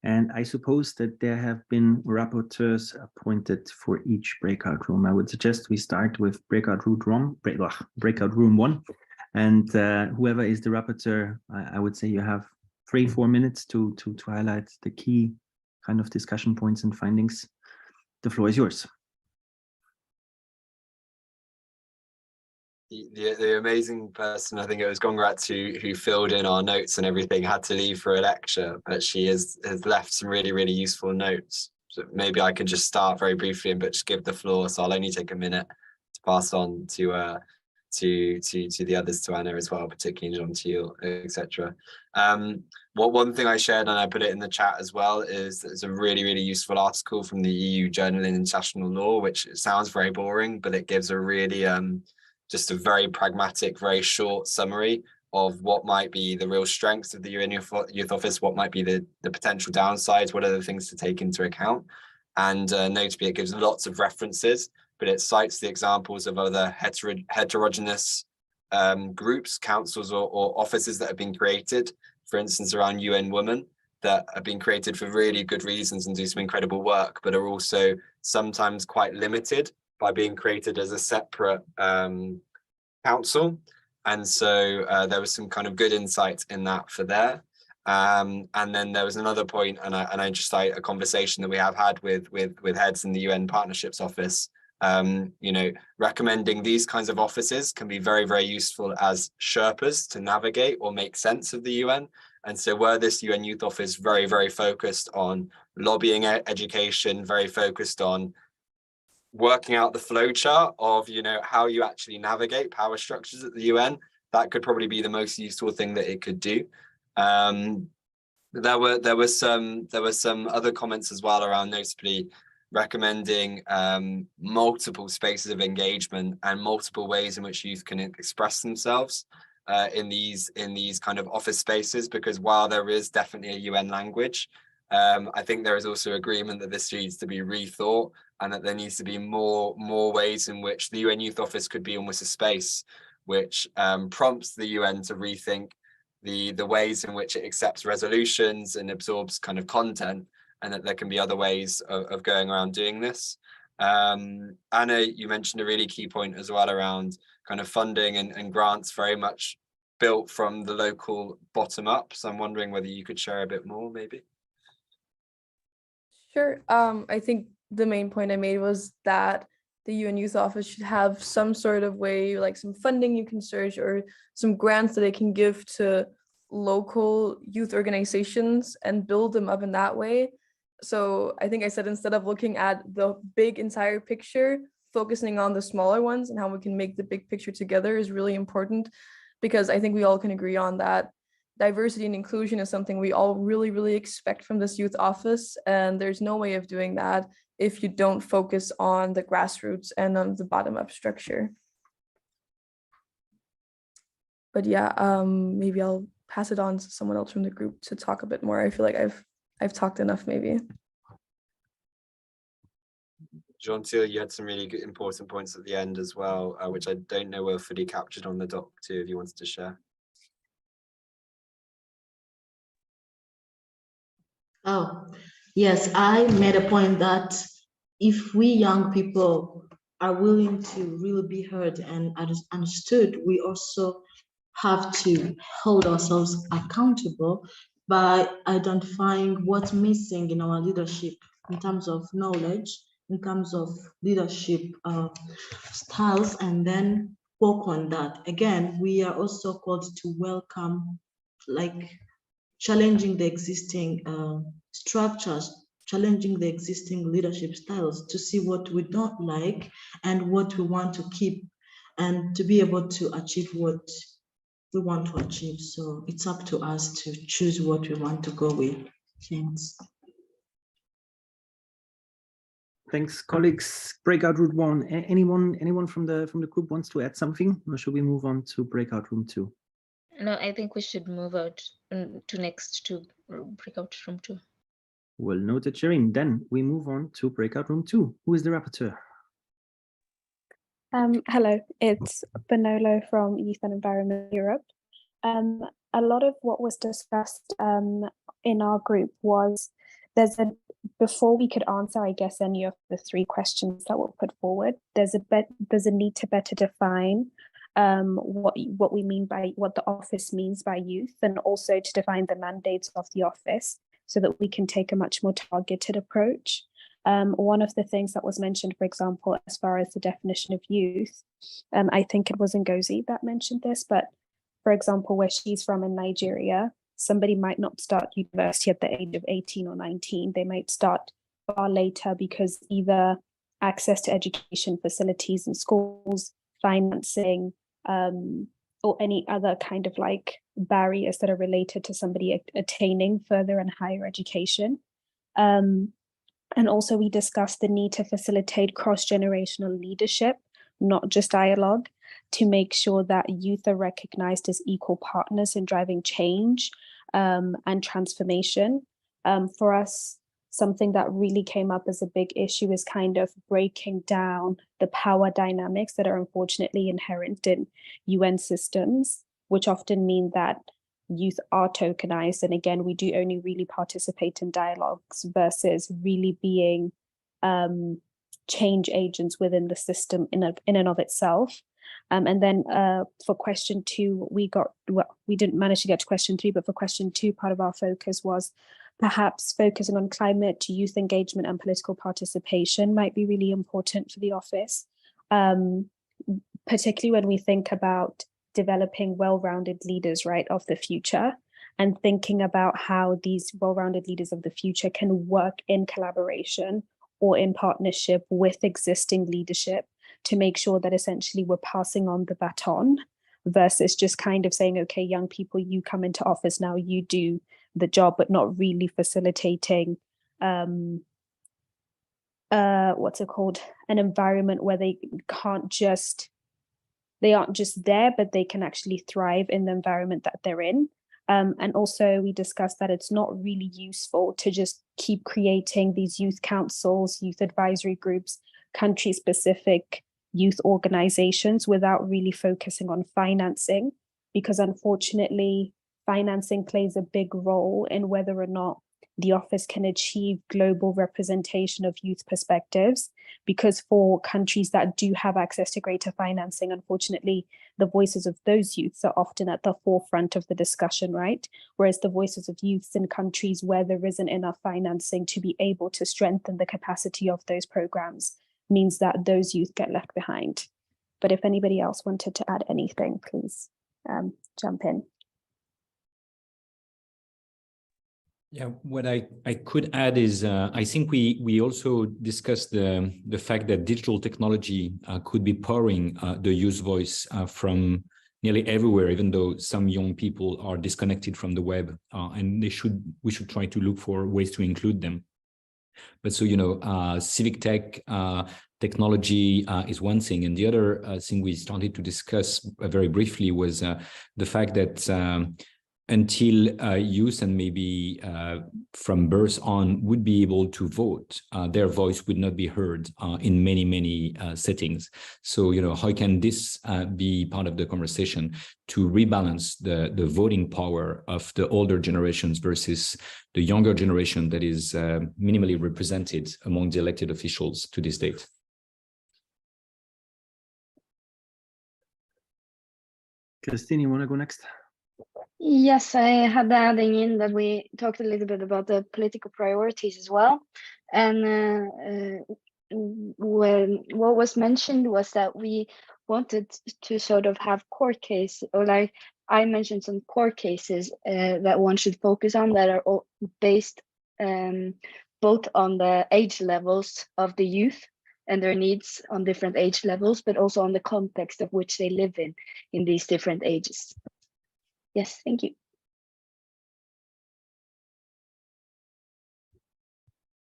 And I suppose that there have been rapporteurs appointed for each breakout room. I would suggest we start with breakout room 1. And whoever is the rapporteur, I would say you have 3-4 minutes to highlight the key kind of discussion points and findings. The floor is yours. The amazing person, I think it was Gongrat, who filled in our notes and everything, had to leave for a lecture, but she has left some really, really useful notes. So maybe I can just start very briefly, but just give the floor. So I'll only take a minute to pass on to the others, to Anna as well, particularly Jean-Thiel, etc. One thing I shared, and I put it in the chat as well, is there's a really, really useful article from the EU Journal in International Law, which sounds very boring, but it gives a really just a very pragmatic, very short summary of what might be the real strengths of the UN Youth Office, what might be the potential downsides, what are the things to take into account. And notably, it gives lots of references, but it cites the examples of other heterogeneous groups, councils, or offices that have been created, for instance, around UN Women, that have been created for really good reasons and do some incredible work, but are also sometimes quite limited by being created as a separate council. And so there was some kind of good insight in that for there. And then there was another point, and I just cite a conversation that we have had with heads in the UN Partnerships Office. Recommending these kinds of offices can be very, very useful as Sherpas to navigate or make sense of the UN. And so were this UN Youth Office very, very focused on lobbying education, very focused on working out the flowchart of, how you actually navigate power structures at the UN, that could probably be the most useful thing that it could do. There were some other comments as well around notably recommending multiple spaces of engagement and multiple ways in which youth can express themselves in these kind of office spaces, because while there is definitely a UN language, I think there is also agreement that this needs to be rethought, and that there needs to be more ways in which the UN Youth Office could be almost a space which prompts the UN to rethink the ways in which it accepts resolutions and absorbs kind of content, and that there can be other ways of going around doing this. Anna, you mentioned a really key point as well around kind of funding and grants very much built from the local bottom up. So I'm wondering whether you could share a bit more, maybe. Sure. I think the main point I made was that the UN Youth Office should have some sort of way, like some funding you can search or some grants that they can give to local youth organizations and build them up in that way. So I think I said, instead of looking at the big entire picture, focusing on the smaller ones and how we can make the big picture together is really important, because I think we all can agree on that diversity and inclusion is something we all really, really expect from this youth office. And there's no way of doing that if you don't focus on the grassroots and on the bottom-up structure. But yeah, maybe I'll pass it on to someone else from the group to talk a bit more. I feel like I've talked enough, maybe. Jean-Thiel, you had some really good, important points at the end as well, which I don't know were fully captured on the doc too, if you wanted to share. Oh, yes, I made a point that if we young people are willing to really be heard and understood, we also have to hold ourselves accountable by identifying what's missing in our leadership in terms of knowledge, in terms of leadership styles, and then work on that. Again, we are also called to welcome, like, challenging the existing structures, challenging the existing leadership styles to see what we don't like and what we want to keep, and to be able to achieve what we want to achieve. So it's up to us to choose what we want to go with. Thanks. Thanks, colleagues. Breakout room 1. Anyone from the group wants to add something, or should we move on to breakout room 2? No, I think we should move out to next to breakout room 2. Well noted, Shireen. Then we move on to breakout room 2. Who is the rapporteur? Hello, it's Benolo from Youth and Environment Europe. A lot of what was discussed in our group was before we could answer, I guess, any of the 3 questions that were put forward, there's a need to better define what we mean by what the office means by youth, and also to define the mandates of the office so that we can take a much more targeted approach. One of the things that was mentioned, for example, as far as the definition of youth, I think it was Ngozi that mentioned this, but for example, where she's from in Nigeria, somebody might not start university at the age of 18 or 19. They might start far later because either access to education facilities and schools, financing, or any other kind of like barriers that are related to somebody attaining further and higher education. And also we discussed the need to facilitate cross-generational leadership, not just dialogue, to make sure that youth are recognized as equal partners in driving change and transformation. For us, something that really came up as a big issue is kind of breaking down the power dynamics that are unfortunately inherent in UN systems, which often mean that youth are tokenized. And again, we do only really participate in dialogues versus really being change agents within the system in and of itself. And then for question 2, we didn't manage to get to question 3, but for question 2, part of our focus was perhaps focusing on climate, youth engagement and political participation might be really important for the office, particularly when we think about developing well-rounded leaders, right, of the future, and thinking about how these well-rounded leaders of the future can work in collaboration or in partnership with existing leadership to make sure that essentially we're passing on the baton versus just kind of saying, okay, young people, you come into office now, you do the job, but not really facilitating what's it called, an environment where they aren't just there, but they can actually thrive in the environment that they're in. And also we discussed that it's not really useful to just keep creating these youth councils, youth advisory groups, country-specific youth organizations without really focusing on financing, because unfortunately, financing plays a big role in whether or not the office can achieve global representation of youth perspectives, because for countries that do have access to greater financing, unfortunately, the voices of those youths are often at the forefront of the discussion, right? Whereas the voices of youths in countries where there isn't enough financing to be able to strengthen the capacity of those programs means that those youth get left behind. But if anybody else wanted to add anything, please jump in. Yeah, what I could add is I think we also discussed the fact that digital technology could be powering the youth voice from nearly everywhere, even though some young people are disconnected from the web, and we should try to look for ways to include them. But so, civic tech technology is one thing, and the other thing we started to discuss very briefly was the fact that until youth and maybe from birth on would be able to vote, their voice would not be heard in many settings. So, how can this be part of the conversation to rebalance the voting power of the older generations versus the younger generation that is minimally represented among the elected officials to this date? Christine, you want to go next? Yes, I had adding in that we talked a little bit about the political priorities as well. And what was mentioned was that we wanted to sort of have court case, or like I mentioned some court cases that one should focus on that are all based both on the age levels of the youth and their needs on different age levels, but also on the context of which they live in these different ages. Yes, thank you.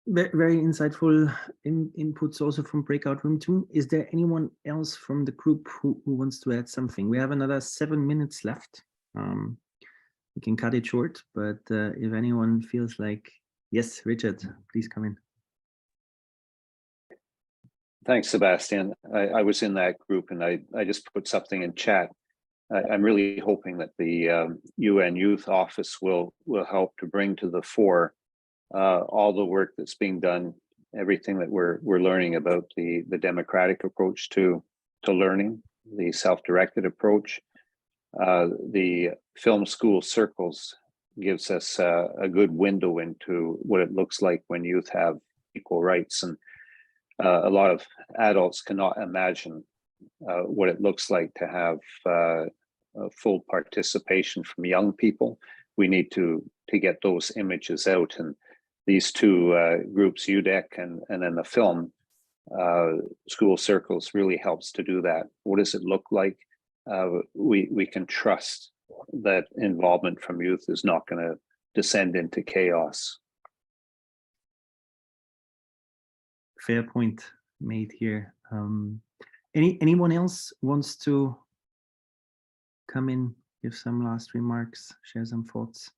Very insightful inputs also from breakout room 2. Is there anyone else from the group who wants to add something? We have another 7 minutes left. We can cut it short, but if anyone feels like, yes, Richard, please come in. Thanks, Sebastian. I was in that group and I just put something in chat. I'm really hoping that the UN Youth Office will help to bring to the fore all the work that's being done, everything that we're learning about the democratic approach to learning, the self-directed approach. The film school circles gives us a good window into what it looks like when youth have equal rights, and a lot of adults cannot imagine what it looks like to have full participation from young people. We need to get those images out, and these two groups, UDEC and then the film school circles, really helps to do that. What does it look like? We can trust that involvement from youth is not going to descend into chaos. Fair point made here. Anyone else wants to come in, give some last remarks, share some thoughts?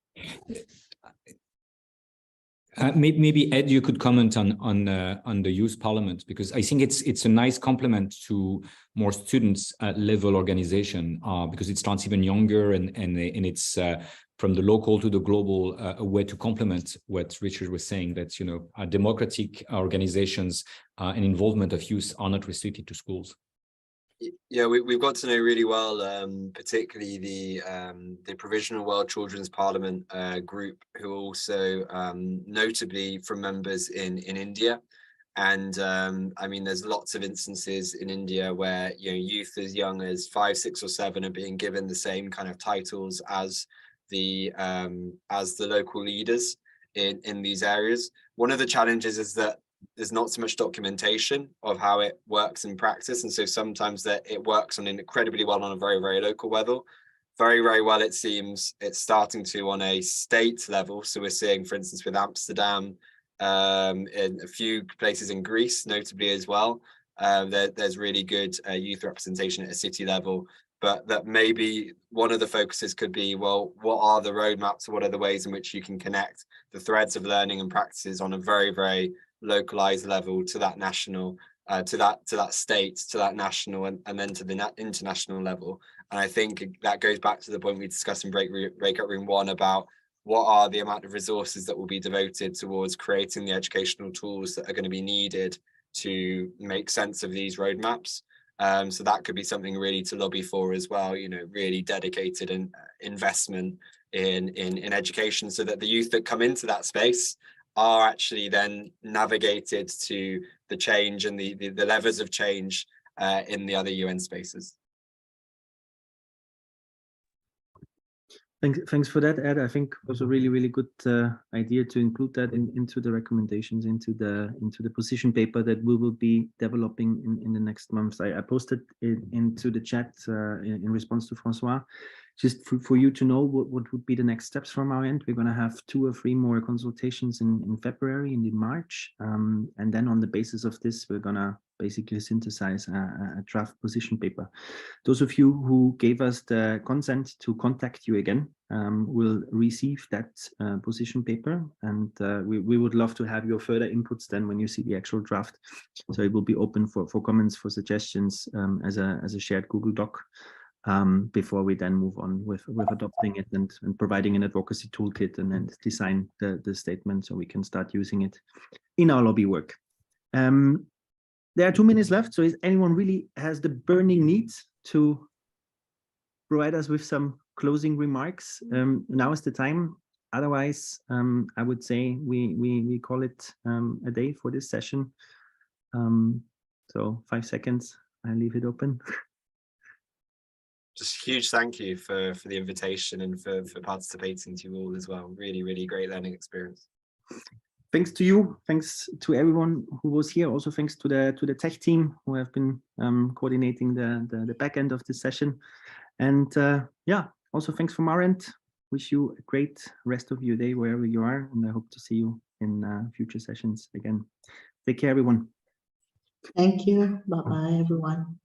Maybe Ed, you could comment on the youth parliament, because I think it's a nice complement to more students level organization, because it starts even younger and it's from the local to the global, a way to complement what Richard was saying, that democratic organizations and involvement of youth are not restricted to schools. Yeah, we've got to know really well, particularly the Provisional World Children's Parliament group, who are also notably from members in India. And I mean, there's lots of instances in India where youth as young as 5, 6, or 7 are being given the same kind of titles as the local leaders in these areas. One of the challenges is that there's not so much documentation of how it works in practice, and so sometimes that it works on incredibly well on a very local level. Very well, it seems it's starting to on a state level. So we're seeing, for instance, with Amsterdam, in a few places in Greece notably as well, there's really good youth representation at a city level. But that maybe one of the focuses could be, well, what are the roadmaps? What are the ways in which you can connect the threads of learning and practices on a very localized level to that national, to that state, to that national, and then to the international level? And I think that goes back to the point we discussed in breakout room 1 about what are the amount of resources that will be devoted towards creating the educational tools that are going to be needed to make sense of these roadmaps. So that could be something really to lobby for as well, really dedicated and investment in education, so that the youth that come into that space are actually then navigated to the change and the levers of change in the other UN spaces. Thanks for that, Ed. I think it was a really good idea to include that into the recommendations, into the position paper that we will be developing in the next months. I posted it into the chat in response to Francois. just for you to know what would be the next steps from our end. We're going to have 2 or 3 more consultations in February and in March. And then on the basis of this, we're going to basically synthesize a draft position paper. Those of you who gave us the consent to contact you again will receive that position paper. And we would love to have your further inputs then when you see the actual draft. So it will be open for comments, for suggestions as a shared Google Doc. Before we then move on with adopting it and providing an advocacy toolkit and then design the statement so we can start using it in our lobby work. There are 2 minutes left, so if anyone really has the burning need to provide us with some closing remarks, now is the time. Otherwise, I would say we call it a day for this session. So 5 seconds, I leave it open. Just huge thank you for the invitation and for participating to you all as well. Really, really great learning experience. Thanks to you. Thanks to everyone who was here. Also thanks to the tech team who have been coordinating the back end of this session. And yeah, also thanks from our end. Wish you a great rest of your day wherever you are, and I hope to see you in future sessions again. Take care, everyone. Thank you. Bye-bye, everyone.